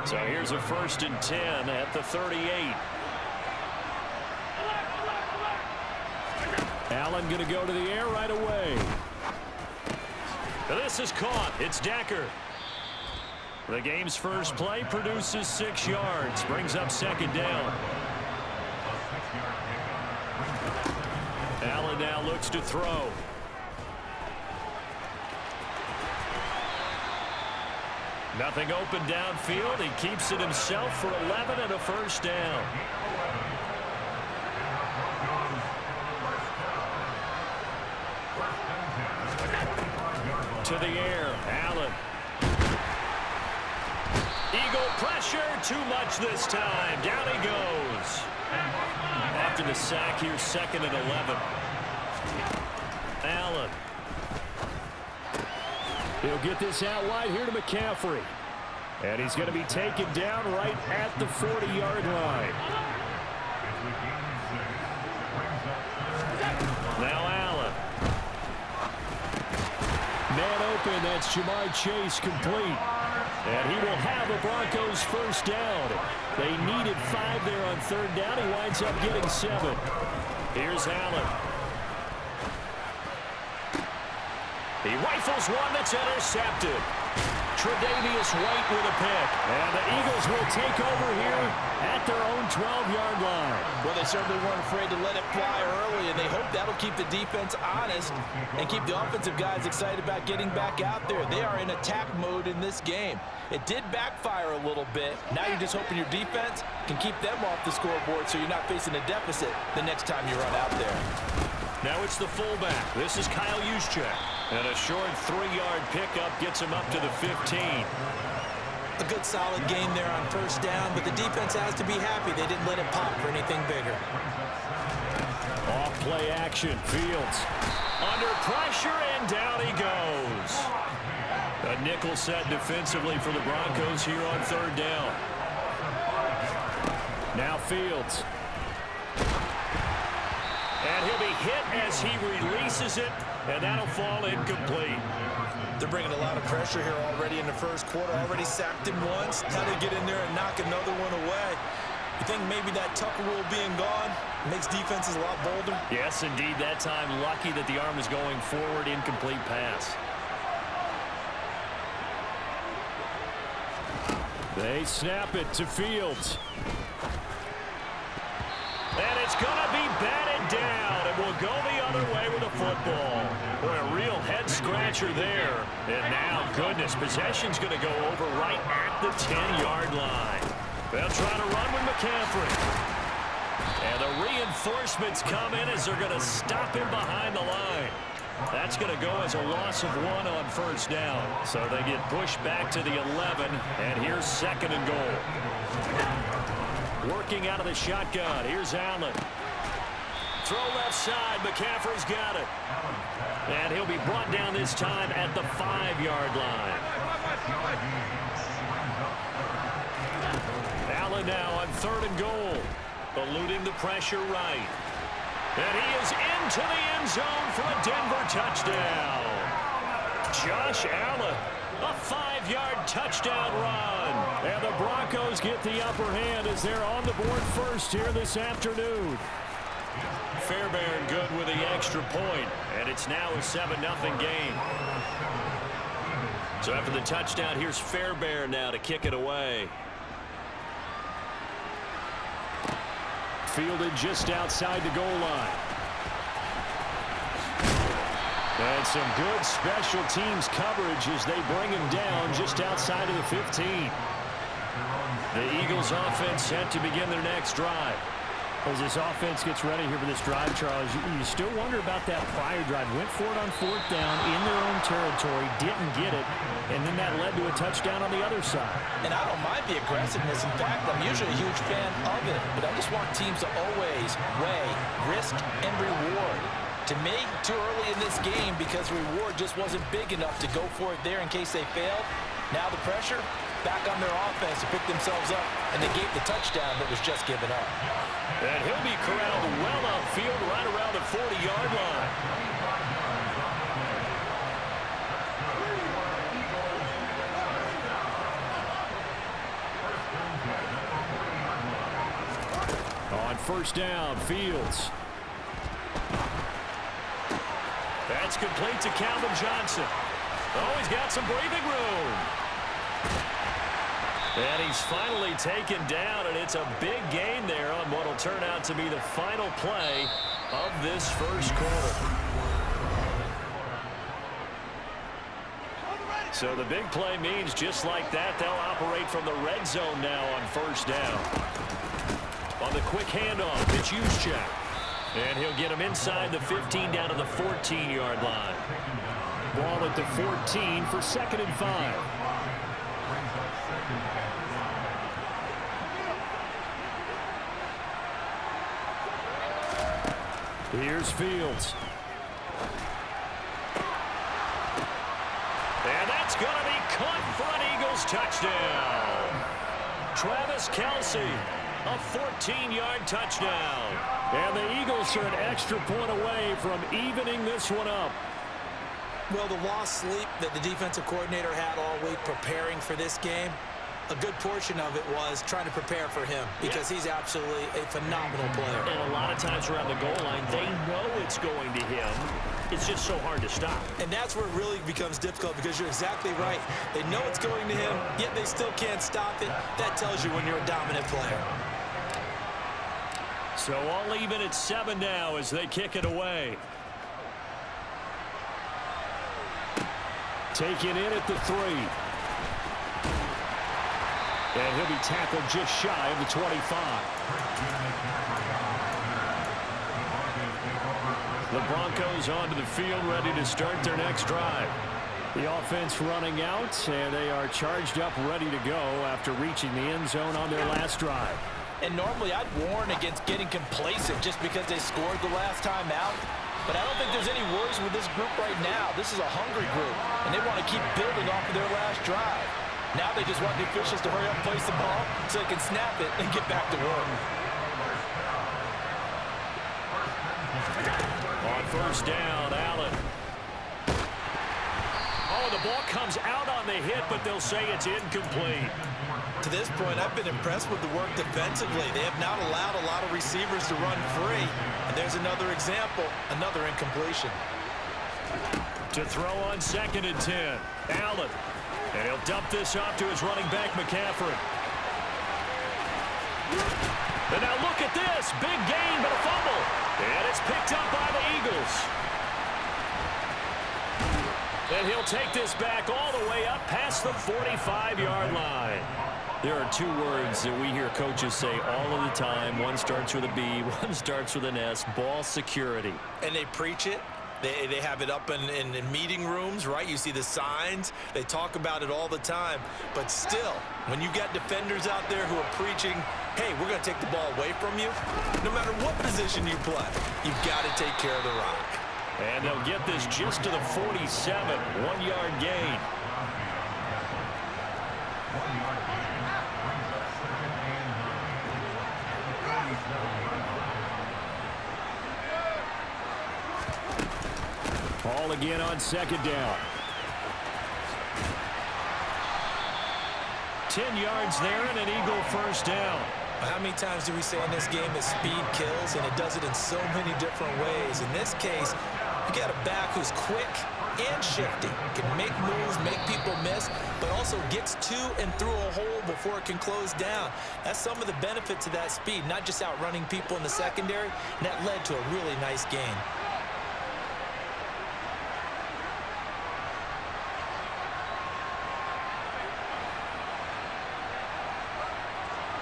So here's a 1st and 10 at the 38. Allen going to go to the air right away. This is caught. It's Decker. The game's first play produces 6 yards. Brings up 2nd down. Allen now looks to throw. Nothing open downfield. He keeps it himself for 11 and a 1st down. To the air, Allen. Eagle pressure, too much this time. Down he goes. After the sack, here's 2nd and 11. Allen. He'll get this out wide here to McCaffrey. And he's going to be taken down right at the 40-yard line. Now Allen. Man open, that's Jamar Chase complete. And he will have a Broncos 1st down. They needed 5 there on 3rd down. He winds up getting 7. Here's Allen. He rifles one that's intercepted. Tre'Davious White with a pick. And the Eagles will take over here at their own 12-yard line. Well, they certainly weren't afraid to let it fly early, and they hope that'll keep the defense honest and keep the offensive guys excited about getting back out there. They are in attack mode in this game. It did backfire a little bit. Now you're just hoping your defense can keep them off the scoreboard so you're not facing a deficit the next time you run out there. Now it's the fullback. This is Kyle Juszczyk. And a short 3-yard pickup gets him up to the 15. A good solid gain there on 1st down, but the defense has to be happy they didn't let it pop for anything bigger. Off play action. Fields under pressure, and down he goes. A nickel set defensively for the Broncos here on 3rd down. Now Fields. And he'll be hit as he releases it, and that'll fall incomplete. They're bringing a lot of pressure here already in the 1st quarter. Already sacked him once. Now they get in there and knock another one away. You think maybe that Tucker rule being gone makes defenses a lot bolder? Yes, indeed. That time, lucky that the arm is going forward. Incomplete pass. They snap it to Fields. And it's going to be batted down. It will go the other way with the football. Boy, a real head-scratcher there. And now, goodness, possession's going to go over right at the 10-yard line. They'll try to run with McCaffrey. And the reinforcements come in as they're going to stop him behind the line. That's going to go as a loss of 1 on 1st down. So they get pushed back to the 11, and here's 2nd and goal. Working out of the shotgun. Here's Allen. Throw left side. McCaffrey's got it. And he'll be brought down this time at the 5-yard line. Allen now on 3rd and goal. Eluding the pressure right. And he is into the end zone for a Denver touchdown. Josh Allen. A 5-yard touchdown run. And the Broncos get the upper hand as they're on the board first here this afternoon. Fairbairn good with the extra point, and it's now a 7-0 game. So after the touchdown, here's Fairbairn now to kick it away. Fielded just outside the goal line. And some good special teams coverage as they bring him down just outside of the 15. The Eagles offense set to begin their next drive. As this offense gets ready here for this drive, Charles, you still wonder about that prior drive. Went for it on 4th down in their own territory, didn't get it, and then that led to a touchdown on the other side. And I don't mind the aggressiveness. In fact, I'm usually a huge fan of it, but I just want teams to always weigh risk and reward. To me, too early in this game because the reward just wasn't big enough to go for it there in case they failed. Now the pressure back on their offense to pick themselves up, and they gave the touchdown that was just given up. And he'll be corralled well upfield right around the 40-yard line. On first down, Fields. That's complete to Calvin Johnson. Oh, he's got some breathing room. And he's finally taken down, and it's a big gain there on what will turn out to be the final play of this first quarter. So the big play means just like that, they'll operate from the red zone now on first down. On the quick handoff, it's Juszczyk. And he'll get him inside the 15 down to the 14-yard line. Ball at the 14 for 2nd and 5. Here's Fields. And that's going to be caught for an Eagles touchdown. Travis Kelce, a 14-yard touchdown. And the Eagles are an extra point away from evening this one up. Well, the lost sleep that the defensive coordinator had all week preparing for this game, a good portion of it was trying to prepare for him because he's absolutely a phenomenal player. And a lot of times around the goal line, they know it's going to him. It's just so hard to stop. And that's where it really becomes difficult because you're exactly right. They know it's going to him, yet they still can't stop it. That tells you when you're a dominant player. So all even at 7 now as they kick it away. Taken in at the 3. And he'll be tackled just shy of the 25. The Broncos onto the field, ready to start their next drive. The offense running out, and they are charged up, ready to go after reaching the end zone on their last drive. And normally I'd warn against getting complacent just because they scored the last time out. But I don't think there's any worries with this group right now. This is a hungry group, and they want to keep building off of their last drive. Now they just want the officials to hurry up and place the ball so they can snap it and get back to work. On first down, Allen. Oh, the ball comes out on the hit, but they'll say it's incomplete. To this point, I've been impressed with the work defensively. They have not allowed a lot of receivers to run free. And there's another example, another incompletion. To throw on 2nd and 10, Allen. And he'll dump this off to his running back, McCaffrey. And now look at this. Big gain, but a fumble. And it's picked up by the Eagles. And he'll take this back all the way up past the 45-yard line. There are 2 words that we hear coaches say all of the time. One starts with a B, one starts with an S, ball security. And they preach it. They have it up in meeting rooms, right? You see the signs. They talk about it all the time. But still, when you got defenders out there who are preaching, hey, we're going to take the ball away from you, no matter what position you play, you've got to take care of the rock. And they'll get this just to the 47, 1-yard gain. Ball again on 2nd down. 10 yards there and an Eagle first down. How many times do we say in this game that speed kills, and it does it in so many different ways? In this case, you got a back who's quick and shifty, can make moves, make people miss, but also gets to and through a hole before it can close down. That's some of the benefits of that speed, not just outrunning people in the secondary, and that led to a really nice gain.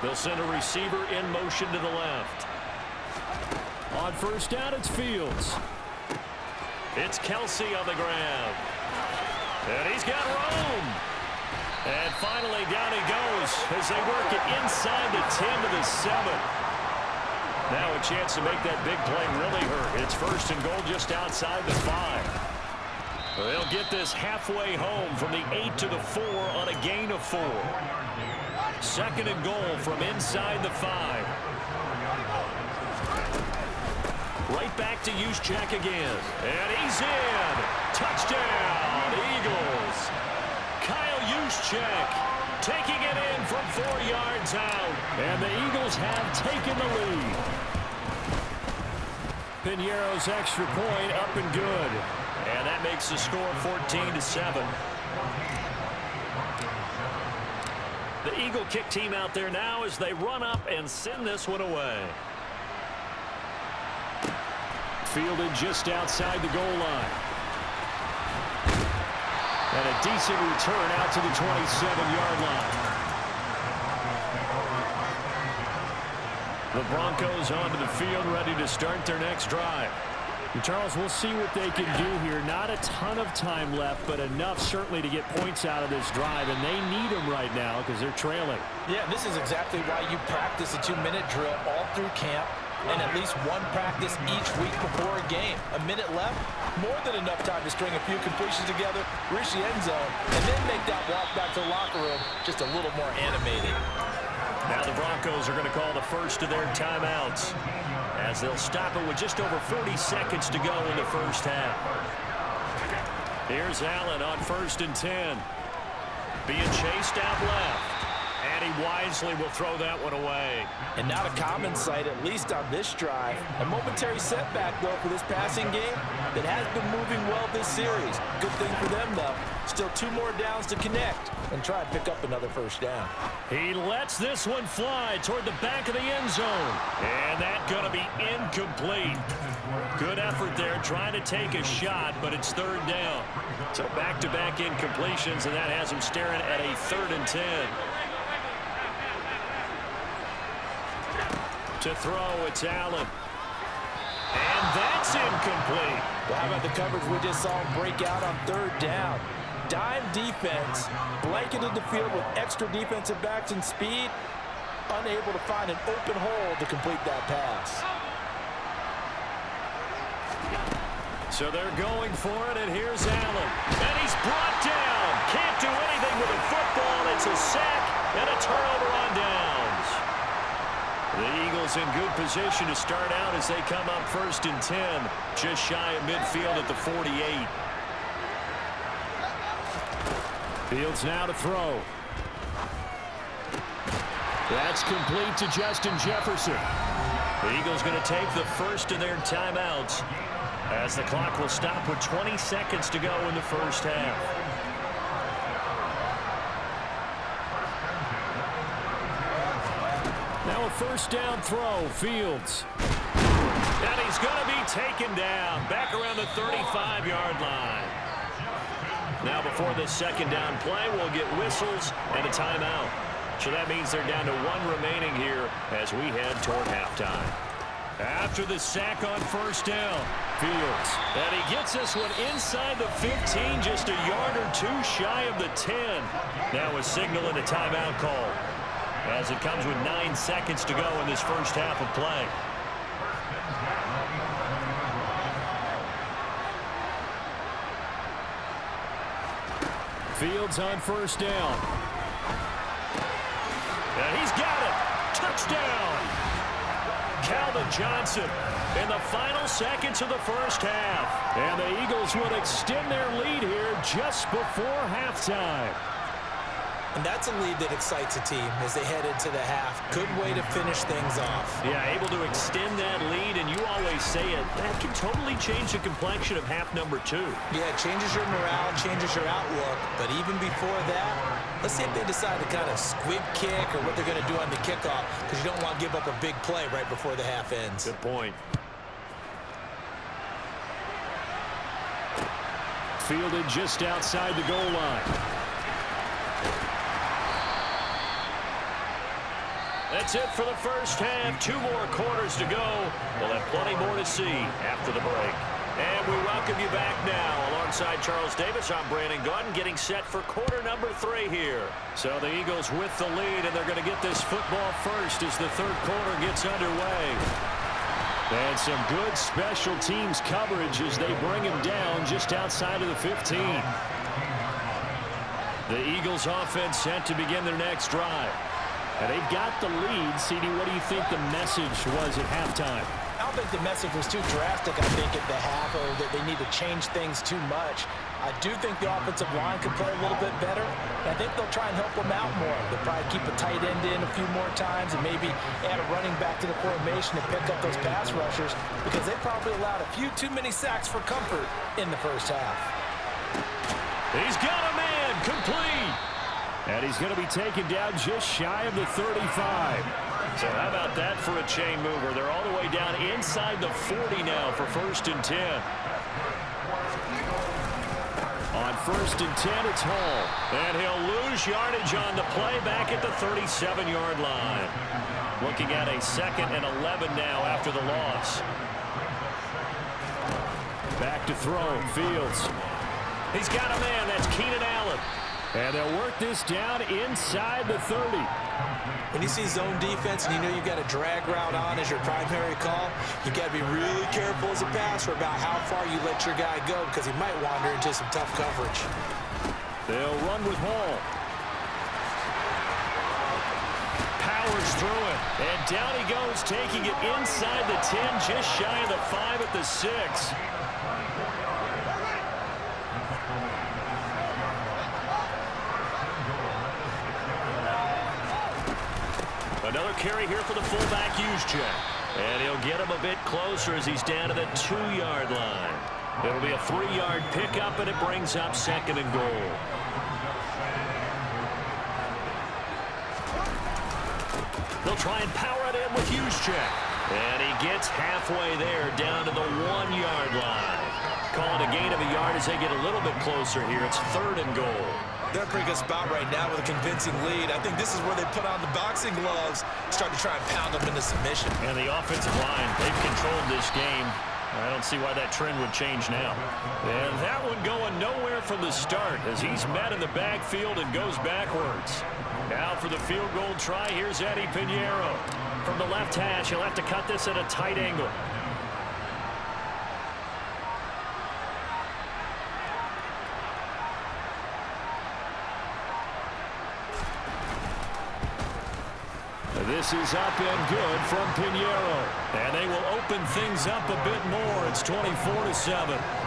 They'll send a receiver in motion to the left. On first down, it's Fields. It's Kelce on the ground. And he's got room. And finally down he goes as they work it inside the 10 to the 7. Now a chance to make that big play really hurt. It's 1st and goal just outside the 5. They'll get this halfway home from the 8 to the 4 on a gain of 4. 2nd and goal from inside the 5. Right back to Juszczyk again. And he's in. Touchdown, Eagles. Kyle Juszczyk taking it in from 4 yards out. And the Eagles have taken the lead. Piñeiro's extra point up and good. And that makes the score 14-7. The Eagle kick team out there now as they run up and send this one away. Fielded just outside the goal line. And a decent return out to the 27-yard line. The Broncos onto the field, ready to start their next drive. And Charles, we'll see what they can do here. Not a ton of time left, but enough certainly to get points out of this drive, and they need them right now because they're trailing. Yeah, this is exactly why you practice a 2-minute drill all through camp and at least one practice each week before a game. A minute left, more than enough time to string a few completions together, reach the end zone, and then make that walk back to the locker room just a little more animated. Now the Broncos are going to call the first of their timeouts as they'll stop it with just over 40 seconds to go in the first half. Here's Allen on 1st and 10. Being chased out left. And he wisely will throw that one away. And not a common sight, at least on this drive. A momentary setback, though, for this passing game that has been moving well this series. Good thing for them, though. Still 2 more downs to connect and try and pick up another first down. He lets this one fly toward the back of the end zone. And that's going to be incomplete. Good effort there trying to take a shot, but it's 3rd down. So back-to-back incompletions, and that has him staring at a 3rd and 10. To throw, it's Allen. And that's incomplete. Well, how about the coverage we just saw him break out on 3rd down? Dime defense, blanketed the field with extra defensive backs and speed, unable to find an open hole to complete that pass. So they're going for it, and here's Allen. And he's brought down. Can't do anything with a football. It's a sack and a turnover on downs. The Eagles in good position to start out as they come up 1st and 10, just shy of midfield at the 48. Fields now to throw. That's complete to Justin Jefferson. The Eagles going to take the first of their timeouts as the clock will stop with 20 seconds to go in the first half. Now a 1st down throw, Fields. And he's going to be taken down back around the 35-yard line. Now before this 2nd down play, we'll get whistles and a timeout. So that means they're down to 1 remaining here as we head toward halftime. After the sack on 1st down, Fields. And he gets this one inside the 15, just a yard or 2 shy of the 10. Now a signal and a timeout call as it comes with 9 seconds to go in this first half of play. Fields on 1st down. And he's got it. Touchdown. Calvin Johnson in the final seconds of the first half. And the Eagles will extend their lead here just before halftime. And that's a lead that excites a team as they head into the half. Good way to finish things off. Yeah, able to extend that lead, and you always say it, that can totally change the complexion of half number 2. Yeah, it changes your morale, changes your outlook. But even before that, let's see if they decide to kind of squib kick or what they're going to do on the kickoff, because you don't want to give up a big play right before the half ends. Good point. Fielded just outside the goal line. That's it for the first half. 2 more quarters to go. We'll have plenty more to see after the break. And we welcome you back now. Alongside Charles Davis, I'm Brandon Gordon, getting set for quarter number 3 here. So the Eagles with the lead, and they're going to get this football first as the 3rd quarter gets underway. And some good special teams coverage as they bring him down just outside of the 15. The Eagles offense set to begin their next drive. And they've got the lead. CD, what do you think the message was at halftime? I don't think the message was too drastic, I think, at the half, or that they need to change things too much. I do think the offensive line could play a little bit better. I think they'll try and help them out more. They'll probably keep a tight end in a few more times and maybe add a running back to the formation to pick up those pass rushers because they probably allowed a few too many sacks for comfort in the first half. He's got a man, complete. And he's going to be taken down just shy of the 35. So how about that for a chain mover? They're all the way down inside the 40 now for 1st and 10. On 1st and 10, it's Hall. And he'll lose yardage on the play back at the 37-yard line. Looking at a 2nd and 11 now after the loss. Back to throw, Fields. He's got a man, that's Keenan Allen. And they'll work this down inside the 30. When you see zone defense and you know you've got a drag route on as your primary call, you got to be really careful as a passer about how far you let your guy go because he might wander into some tough coverage. They'll run with Hall. Powers through it. And down he goes, taking it inside the 10, just shy of the 5 at the 6. Another carry here for the fullback, Juszczyk. And he'll get him a bit closer as he's down to the 2-yard line. It'll be a 3-yard pickup, and it brings up 2nd and goal. They'll try and power it in with Juszczyk. And he gets halfway there, down to the 1-yard line. Calling a gain of a yard as they get a little bit closer here. It's 3rd and goal. They're in a pretty good spot right now with a convincing lead. I think this is where they put on the boxing gloves, start to try and pound them into submission. And the offensive line, they've controlled this game. I don't see why that trend would change now. And that one going nowhere from the start as he's met in the backfield and goes backwards. Now for the field goal try, here's Eddie Pinheiro. From the left hash, he'll have to cut this at a tight angle. This is up and good from Pinheiro. And they will open things up a bit more. It's 24-7.